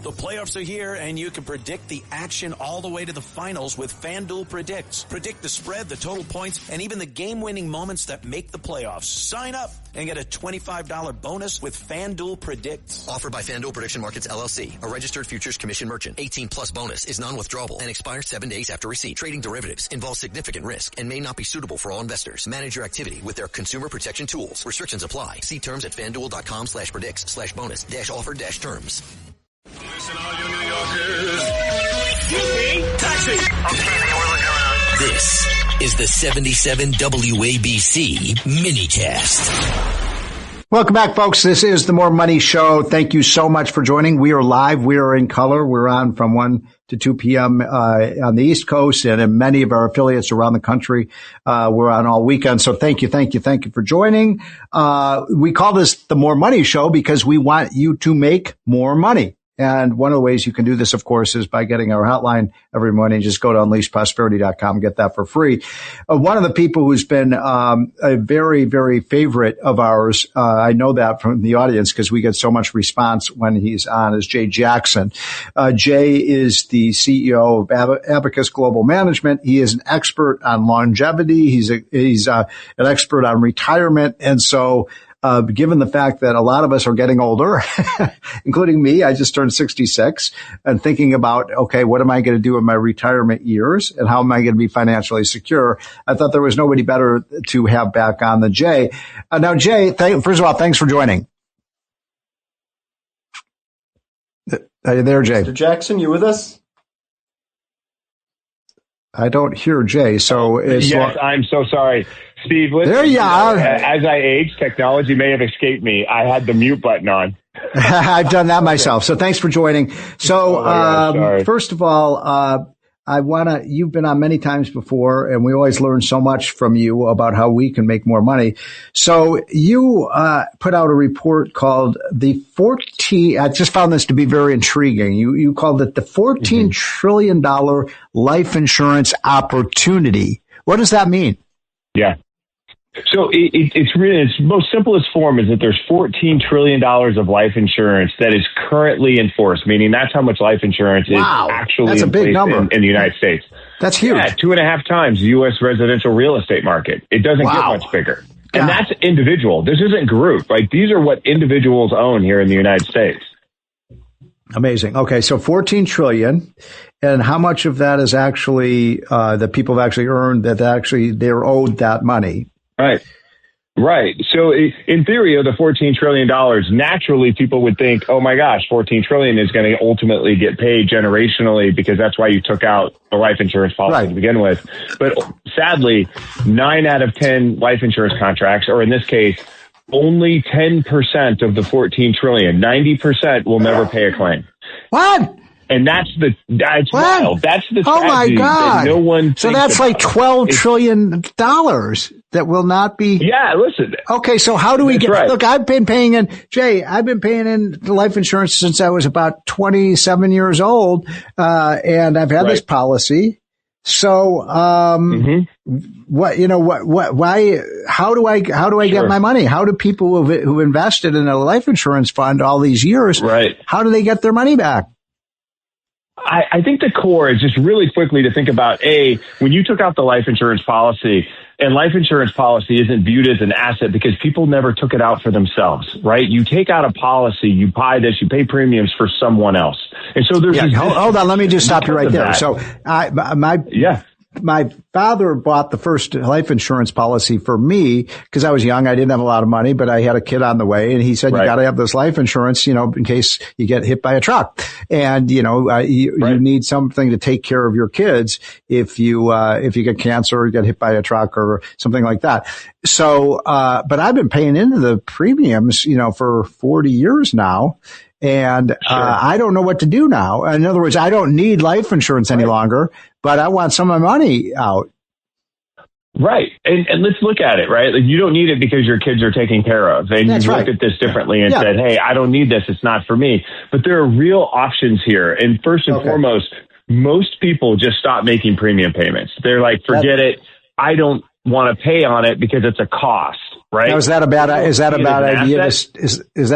The playoffs are here, and you can predict the action all the way to the finals with FanDuel Predicts. Predict the spread, the total points, and even the game-winning moments that make the playoffs. Sign up and get a $25 bonus with FanDuel Predicts. Offered by FanDuel Prediction Markets, LLC, a registered futures commission merchant. 18 plus bonus is non-withdrawable and expires 7 days after receipt. Trading derivatives involves significant risk and may not be suitable for all investors. Manage your activity with their consumer protection tools. Restrictions apply. See terms at FanDuel.com/predicts/bonus-offer-terms. Listen, all you New Yorkers. Taxi. This is the 77 WABC minicast. Welcome back, folks. This is the More Money Show. Thank you so much for joining. We are live. We are in color. We're on from 1 to 2 p.m. On the East Coast, and in many of our affiliates around the country. We're on all weekend. So thank you for joining. We call this the More Money Show because we want you to make more money. And one of the ways you can do this, of course, is by getting our hotline every morning. Just go to unleashprosperity.com, get that for free. One of the people who's been a very, very favorite of ours, I know that from the audience because we get so much response when he's on, is Jay Jackson. Jay is the CEO of Abacus Global Management. He is an expert on longevity. He's an expert on retirement. And so given the fact that a lot of us are getting older, including me, I just turned 66, and thinking about, okay, what am I going to do in my retirement years and how am I going to be financially secure? I thought there was nobody better to have back on than Jay. Now, Jay, first of all, thanks for joining. Are you there, Jay? Mr. Jackson, you with us? I don't hear Jay, so yes, I'm so sorry. Steve, listen, there you are. As I age, technology may have escaped me. I had the mute button on. I've done that myself. So thanks for joining. So, first of all, you've been on many times before, and we always learn so much from you about how we can make more money. So you, put out a report called I just found this to be very intriguing. You called it the $14 trillion life insurance opportunity. What does that mean? Yeah. So it's really, its most simplest form is that there's $14 trillion of life insurance that is currently in force, meaning that's how much life insurance is actually that's a big number in the United States. That's huge. Yeah, 2.5 times the U.S. residential real estate market. It doesn't get much bigger. And that's individual. This isn't group. Like, these are what individuals own here in the United States. Amazing. Okay, so 14 trillion. And how much of that is actually that people have actually earned, that actually they're owed that money? Right. So in theory of the $14 trillion, naturally people would think, oh my gosh, $14 trillion is going to ultimately get paid generationally because that's why you took out the life insurance policy to begin with. But sadly, 9 out of 10 life insurance contracts, or in this case, only 10% of the $14 trillion, 90% will never pay a claim. What? And that's wild. That's the tragedy. Oh my God. That no one so that's like $12 trillion that will not be. Yeah, listen. Okay, so how do we get, look, I've been paying in life insurance since I was about 27 years old, and I've had this policy. So, why, how do I get my money? How do people who invested in a life insurance fund all these years, how do they get their money back? I think the core is just really quickly to think about, when you took out the life insurance policy, and life insurance policy isn't viewed as an asset because people never took it out for themselves, right? You take out a policy, you buy this, you pay premiums for someone else. And so there's hold on, let me just stop you right there. So my father bought the first life insurance policy for me because I was young. I didn't have a lot of money, but I had a kid on the way, and he said, you got to have this life insurance, in case you get hit by a truck. And, you need something to take care of your kids if you get cancer or get hit by a truck or something like that. So, but I've been paying into the premiums, for 40 years now. And I don't know what to do now. In other words, I don't need life insurance any longer, but I want some of my money out. Right. And let's look at it, right? Like, you don't need it because your kids are taken care of. And you looked at this differently and said, hey, I don't need this. It's not for me. But there are real options here. And first and foremost, most people just stop making premium payments. They're like, forget it. I don't want to pay on it because it's a cost. Right? Now, is that a bad idea? Is that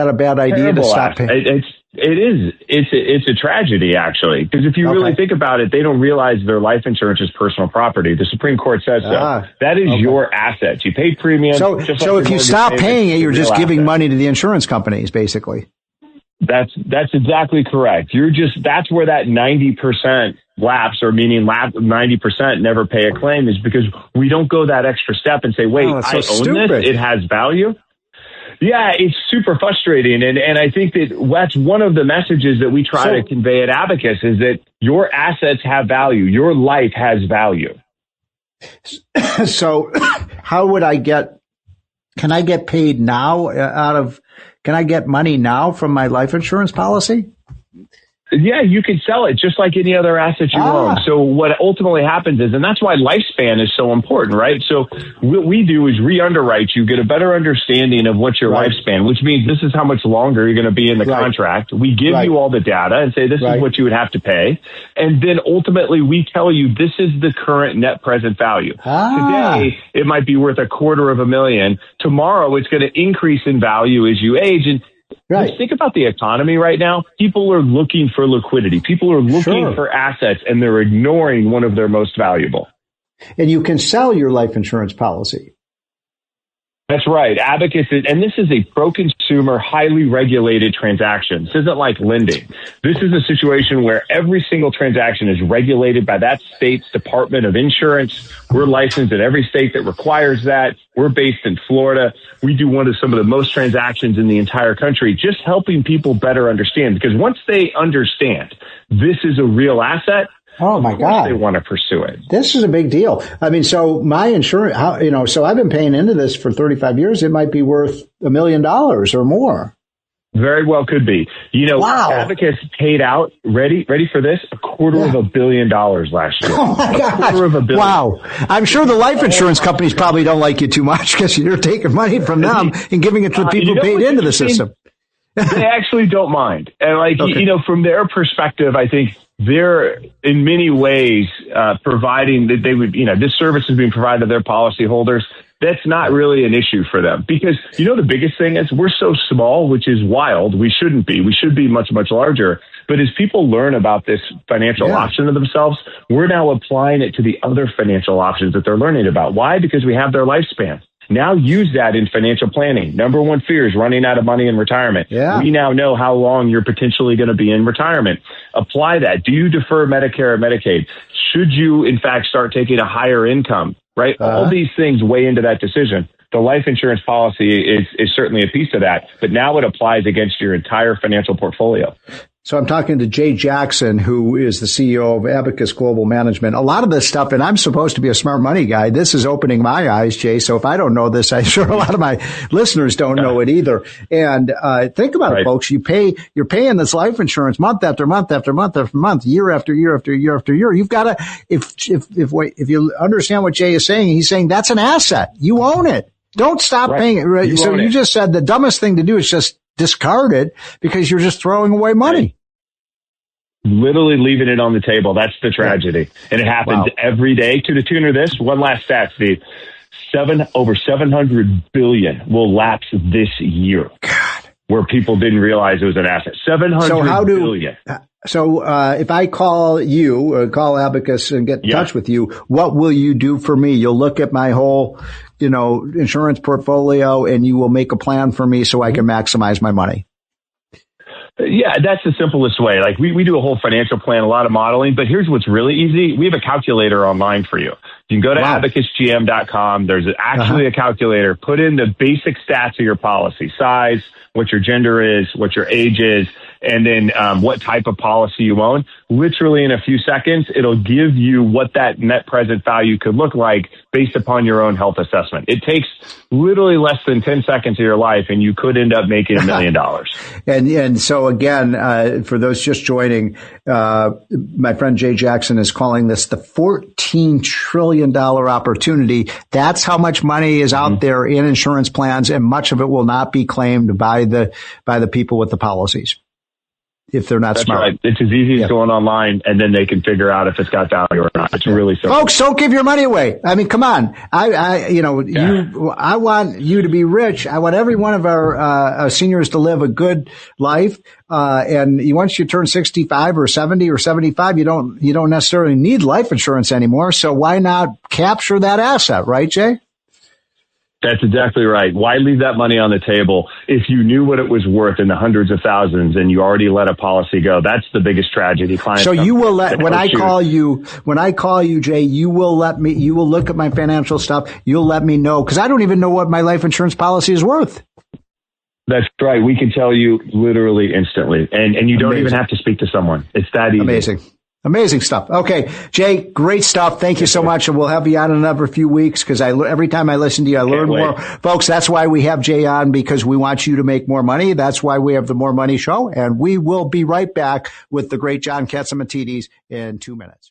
a bad idea to stop paying? It is. It's a tragedy, actually, because if you really think about it, they don't realize their life insurance is personal property. The Supreme Court says so. That is your assets. You pay premium. So if you stop paying it, you're just giving money to the insurance companies, basically. That's exactly correct. That's where that 90% lapse, or meaning 90% never pay a claim, is because we don't go that extra step and say, wait, I own this. It has value. Yeah, it's super frustrating. And I think that's one of the messages that we try to convey at Abacus, is that your assets have value. Your life has value. So how would can I get paid now can I get money now from my life insurance policy? Yeah, you can sell it just like any other asset you own. So what ultimately happens is, and that's why lifespan is so important, right? So what we do is re-underwrite you, get a better understanding of what's your lifespan, which means this is how much longer you're going to be in the contract. We give you all the data and say this is what you would have to pay. And then ultimately we tell you this is the current net present value. Today, it might be worth $250,000. Tomorrow, it's going to increase in value as you age. And just think about the economy right now. People are looking for liquidity. People are looking for assets, and they're ignoring one of their most valuable. And you can sell your life insurance policy. That's right. Abacus and this is a pro-consumer, highly regulated transaction. This isn't like lending. This is a situation where every single transaction is regulated by that state's Department of Insurance. We're licensed in every state that requires that. We're based in Florida. We do some of the most transactions in the entire country, just helping people better understand. Because once they understand this is a real asset, oh my God! They want to pursue it. This is a big deal. I mean, so my insurance, so I've been paying into this for 35 years. It might be worth $1 million or more. Very well could be. Abacus paid out, ready for this, $250 million last year. Oh my God. $250 million. Wow. I'm sure the life insurance companies probably don't like you too much because you're taking money from them and giving it to the people who paid into the system. They actually don't mind. And from their perspective, I think they're in many ways providing that they would, this service is being provided to their policyholders. That's not really an issue for them because, the biggest thing is we're so small, which is wild. We shouldn't be. We should be much, much larger. But as people learn about this financial option of themselves, we're now applying it to the other financial options that they're learning about. Why? Because we have their lifespan. Now use that in financial planning. Number one fear is running out of money in retirement. Yeah. We now know how long you're potentially going to be in retirement. Apply that. Do you defer Medicare or Medicaid? Should you, in fact, start taking a higher income, right? All these things weigh into that decision. The life insurance policy is certainly a piece of that, but now it applies against your entire financial portfolio. So I'm talking to Jay Jackson, who is the CEO of Abacus Global Management. A lot of this stuff, and I'm supposed to be a smart money guy. This is opening my eyes, Jay. So if I don't know this, I'm sure a lot of my listeners don't know it either. And think about it, folks. You're paying this life insurance month after month after month after month, year after year after year after year. You've got to, if you understand what Jay is saying, he's saying that's an asset. You own it. Don't stop paying it. Right? You just said the dumbest thing to do is just discard it because you're just throwing away money. Literally leaving it on the table. That's the tragedy. And it happens every day to the tune of this. One last stat, Steve. Over 700 billion will lapse this year. God. Where people didn't realize it was an asset. 700 billion. So if I call you, call Abacus and get in touch with you, what will you do for me? You'll look at my whole, insurance portfolio and you will make a plan for me so I can maximize my money. Yeah, that's the simplest way. Like we do a whole financial plan, a lot of modeling, but here's what's really easy. We have a calculator online for you. You can go to abacusgm.com. There's actually a calculator. Put in the basic stats of your policy, size, what your gender is, what your age is, and then what type of policy you own. Literally in a few seconds, it'll give you what that net present value could look like based upon your own health assessment. It takes literally less than 10 seconds of your life, and you could end up making $1 million. And so again, for those just joining, my friend Jay Jackson is calling this the $14 trillion opportunity. That's how much money is out there in insurance plans, and much of it will not be claimed by the people with the policies. if they're not That's smart. Right. It's as easy as going online, and then they can figure out if it's got value or not. It's really simple. Folks, don't give your money away. I mean, come on. I want you to be rich. I want every one of our seniors to live a good life. And once you turn 65 or 70 or 75, you don't necessarily need life insurance anymore. So why not capture that asset, right, Jay? That's exactly right. Why leave that money on the table if you knew what it was worth in the hundreds of thousands and you already let a policy go? That's the biggest tragedy. Clients so you will when I call you, Jay, you will look at my financial stuff. You'll let me know, because I don't even know what my life insurance policy is worth. That's right. We can tell you literally instantly, and you don't even have to speak to someone. It's that easy. Amazing stuff. Okay, Jay, great stuff. Thank you so much. And we'll have you on in another few weeks, because every time I listen to you, I learn more. Folks, that's why we have Jay on, because we want you to make more money. That's why we have the More Money Show. And we will be right back with the great John Catsimatidis in 2 minutes.